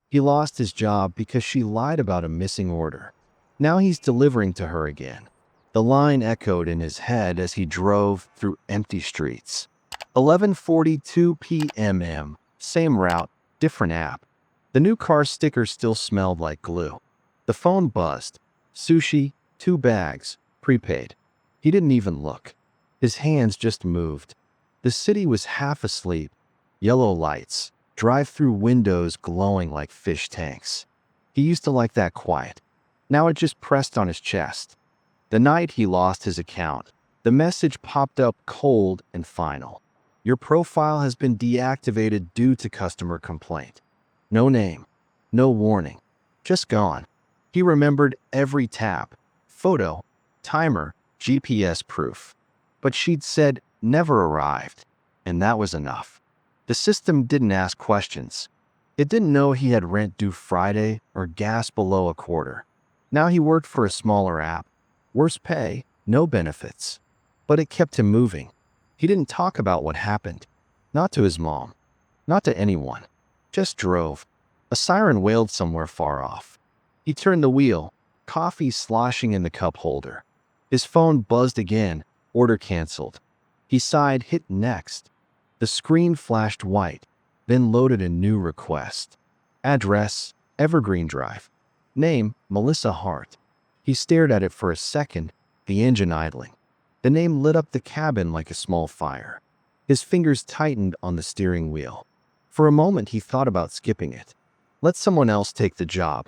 He lost his job because she lied about a missing order. Now he's delivering to her again. The line echoed in his head as he drove through empty streets. 11:42 p.m. Same route, different app. The new car sticker still smelled like glue. The phone buzzed. Sushi, 2 bags, prepaid. He didn't even look. His hands just moved. The city was half asleep. Yellow lights, drive-through windows glowing like fish tanks. He used to like that quiet. Now it just pressed on his chest. The night he lost his account, the message popped up cold and final. Your profile has been deactivated due to customer complaint. No name, no warning, just gone. He remembered every tap, photo, timer, GPS proof. But she'd said never arrived, and that was enough. The system didn't ask questions. It didn't know he had rent due Friday or gas below a quarter. Now he worked for a smaller app. Worse pay, no benefits. But it kept him moving. He didn't talk about what happened. Not to his mom. Not to anyone. Just drove. A siren wailed somewhere far off. He turned the wheel, coffee sloshing in the cup holder. His phone buzzed again, order canceled. He sighed, hit next. The screen flashed white, then loaded a new request. Address, Evergreen Drive. Name, Melissa Hart. He stared at it for a second, the engine idling. The name lit up the cabin like a small fire. His fingers tightened on the steering wheel. For a moment he thought about skipping it. Let someone else take the job.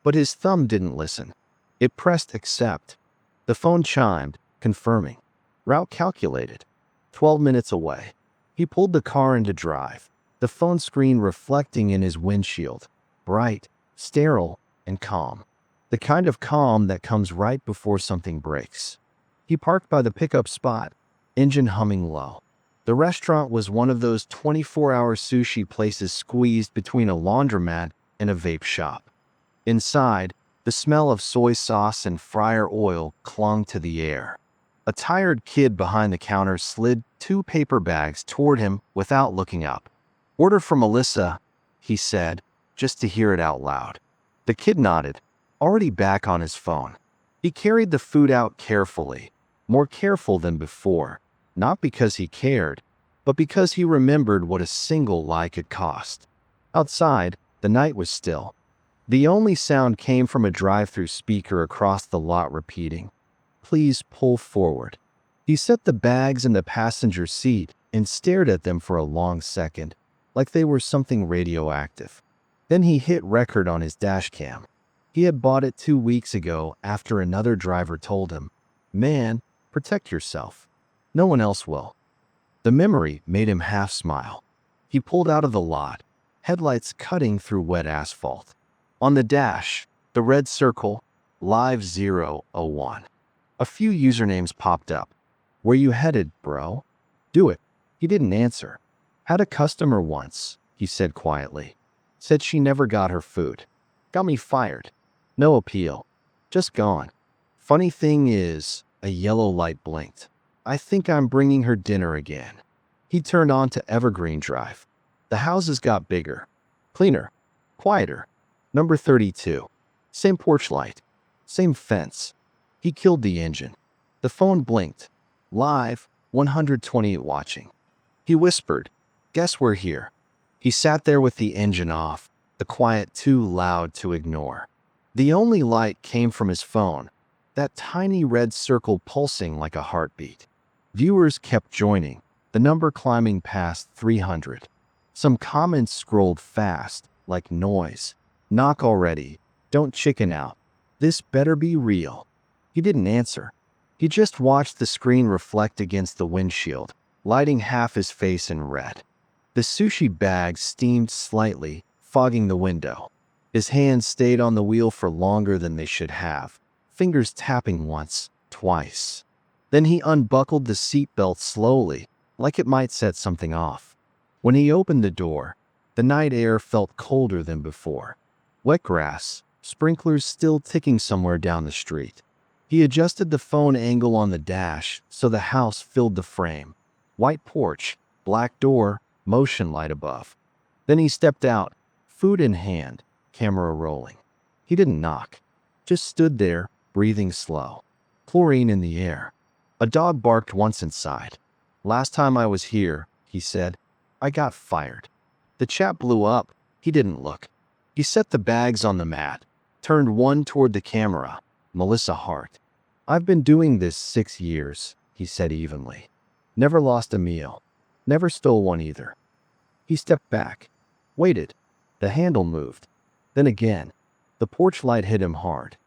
But his thumb didn't listen. It pressed accept. The phone chimed, confirming. Route calculated. 12 minutes away. He pulled the car into drive, the phone screen reflecting in his windshield. Bright, sterile, and calm. The kind of calm that comes right before something breaks. He parked by the pickup spot, engine humming low. The restaurant was one of those 24-hour sushi places squeezed between a laundromat and a vape shop. Inside, the smell of soy sauce and fryer oil clung to the air. A tired kid behind the counter slid 2 paper bags toward him without looking up. Order for Melissa, he said, just to hear it out loud. The kid nodded, already back on his phone. He carried the food out carefully, more careful than before, not because he cared, but because he remembered what a single lie could cost. Outside, the night was still. The only sound came from a drive-through speaker across the lot repeating, "Please pull forward." He set the bags in the passenger seat and stared at them for a long second, like they were something radioactive. Then he hit record on his dash cam. He had bought it 2 weeks ago after another driver told him, "Man, protect yourself. No one else will." The memory made him half smile. He pulled out of the lot, headlights cutting through wet asphalt. On the dash, the red circle, Live 001. A few usernames popped up. "Where you headed, bro?" "Do it." He didn't answer. "Had a customer once," he said quietly. "Said she never got her food. Got me fired. No appeal. Just gone. Funny thing is," a yellow light blinked. "I think I'm bringing her dinner again." He turned on to Evergreen Drive. The houses got bigger, cleaner, quieter. Number 32. Same porch light. Same fence. He killed the engine. The phone blinked. Live, 128 watching. He whispered, "Guess we're here." He sat there with the engine off, the quiet too loud to ignore. The only light came from his phone, that tiny red circle pulsing like a heartbeat. Viewers kept joining, the number climbing past 300. Some comments scrolled fast, like noise. "Knock already. Don't chicken out. This better be real." He didn't answer. He just watched the screen reflect against the windshield, lighting half his face in red. The sushi bags steamed slightly, fogging the window. His hands stayed on the wheel for longer than they should have, fingers tapping once, twice. Then he unbuckled the seatbelt slowly, like it might set something off. When he opened the door, the night air felt colder than before. Wet grass, sprinklers still ticking somewhere down the street. He adjusted the phone angle on the dash so the house filled the frame. White porch, black door, motion light above. Then he stepped out, food in hand, camera rolling. He didn't knock, just stood there, breathing slow. Chlorine in the air. A dog barked once inside. Last time I was here, he said, I got fired. The chat blew up. He didn't look. He set the bags on the mat, turned one toward the camera. Melissa Hart. I've been doing this 6 years, he said evenly. Never lost a meal. Never stole one either. He stepped back, waited. The handle moved. Then again, the porch light hit him hard.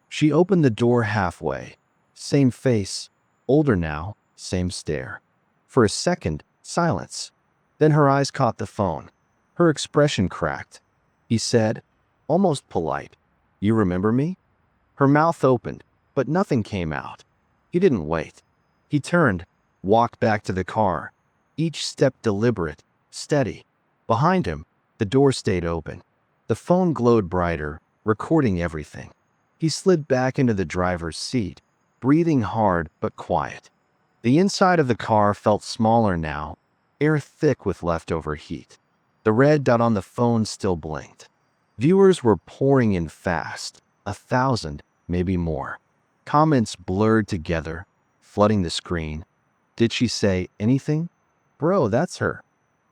She opened the door halfway. Same face, older now, same stare. For a second, silence. Then her eyes caught the phone. Her expression cracked. He said, almost polite, You remember me? Her mouth opened, but nothing came out. He didn't wait. He turned, walked back to the car, each step deliberate, steady. Behind him, the door stayed open. The phone glowed brighter, recording everything. He slid back into the driver's seat, breathing hard but quiet. The inside of the car felt smaller now, air thick with leftover heat. The red dot on the phone still blinked. Viewers were pouring in fast, 1,000, maybe more. Comments blurred together, flooding the screen. Did she say anything? Bro, that's her.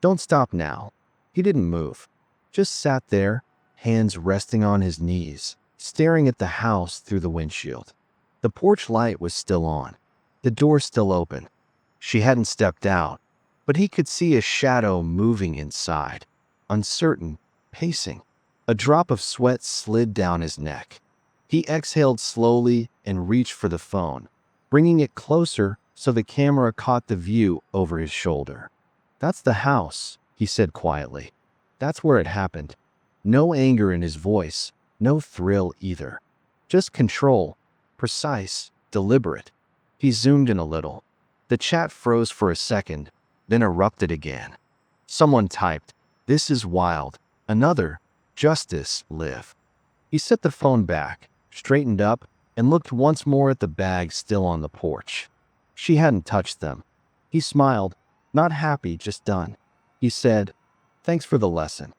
Don't stop now. He didn't move. Just sat there, hands resting on his knees, staring at the house through the windshield. The porch light was still on. The door still open. She hadn't stepped out, but he could see a shadow moving inside, uncertain, pacing. A drop of sweat slid down his neck. He exhaled slowly and reached for the phone, bringing it closer so the camera caught the view over his shoulder. That's the house, he said quietly. That's where it happened. No anger in his voice, no thrill either. Just control, precise, deliberate. He zoomed in a little. The chat froze for a second, then erupted again. Someone typed, This is wild. Another, Justice, live. He set the phone back, straightened up, and looked once more at the bags still on the porch. She hadn't touched them. He smiled, not happy, just done. He said, Thanks for the lesson.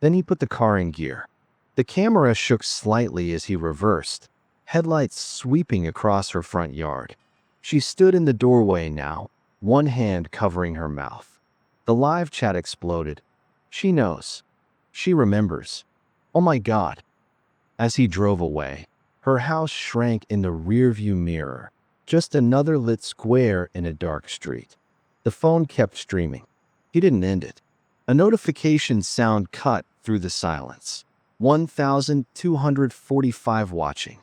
Then he put the car in gear. The camera shook slightly as he reversed, headlights sweeping across her front yard. She stood in the doorway now, one hand covering her mouth. The live chat exploded. She knows. She remembers. Oh my God. As he drove away, her house shrank in the rearview mirror, just another lit square in a dark street. The phone kept streaming. He didn't end it. A notification sound cut through the silence. 1,245 watching.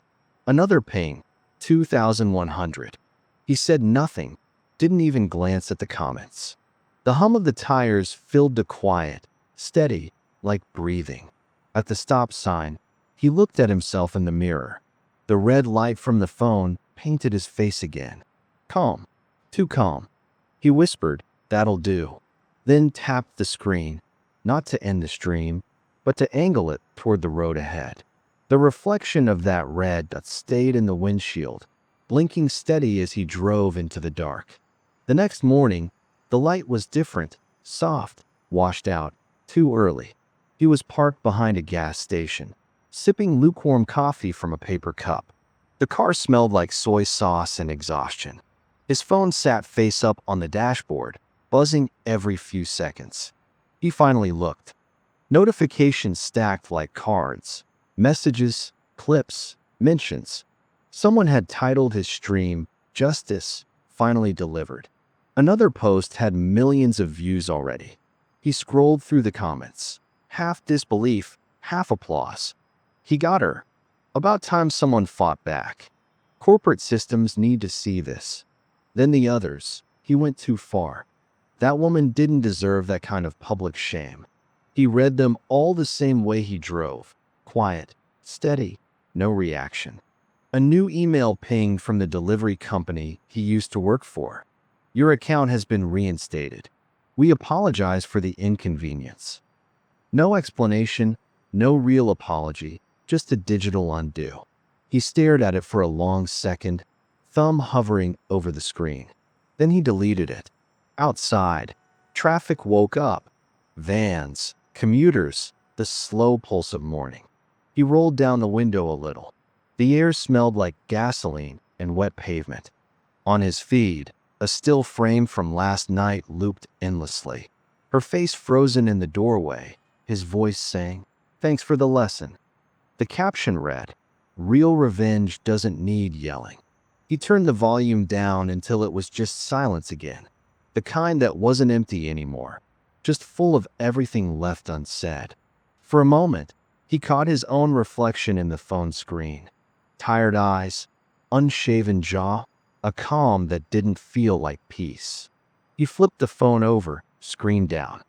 Another ping. 2,100. He said nothing, didn't even glance at the comments. The hum of the tires filled the quiet, steady, like breathing. At the stop sign, he looked at himself in the mirror. The red light from the phone painted his face again. Calm. Too calm. He whispered, That'll do. Then tapped the screen, not to end the stream, but to angle it toward the road ahead. The reflection of that red dot stayed in the windshield, blinking steady as he drove into the dark. The next morning, the light was different, soft, washed out, too early. He was parked behind a gas station, sipping lukewarm coffee from a paper cup. The car smelled like soy sauce and exhaustion. His phone sat face up on the dashboard, buzzing every few seconds. He finally looked. Notifications stacked like cards. Messages, clips, mentions. Someone had titled his stream, Justice, Finally Delivered. Another post had millions of views already. He scrolled through the comments. Half disbelief, half applause. He got her. About time someone fought back. Corporate systems need to see this. Then the others. He went too far. That woman didn't deserve that kind of public shame. He read them all the same way he drove. Quiet, steady, no reaction. A new email pinged from the delivery company he used to work for. Your account has been reinstated. We apologize for the inconvenience. No explanation, no real apology, just a digital undo. He stared at it for a long second, thumb hovering over the screen. Then he deleted it. Outside, traffic woke up. Vans, commuters, the slow pulse of morning. He rolled down the window a little. The air smelled like gasoline and wet pavement. On his feed, a still frame from last night looped endlessly. Her face frozen in the doorway, his voice saying, "Thanks for the lesson." The caption read, "Real revenge doesn't need yelling." He turned the volume down until it was just silence again. The kind that wasn't empty anymore, just full of everything left unsaid. For a moment, he caught his own reflection in the phone screen. Tired eyes, unshaven jaw, a calm that didn't feel like peace. He flipped the phone over, screen down.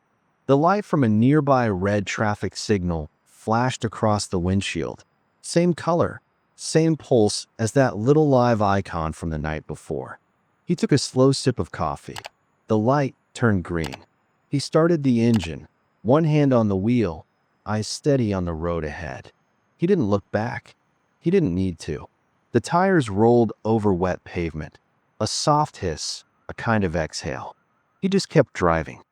The light from a nearby red traffic signal flashed across the windshield. Same color, same pulse as that little live icon from the night before. He took a slow sip of coffee. The light turned green. He started the engine, one hand on the wheel, eyes steady on the road ahead. He didn't look back. He didn't need to. The tires rolled over wet pavement. A soft hiss, a kind of exhale. He just kept driving.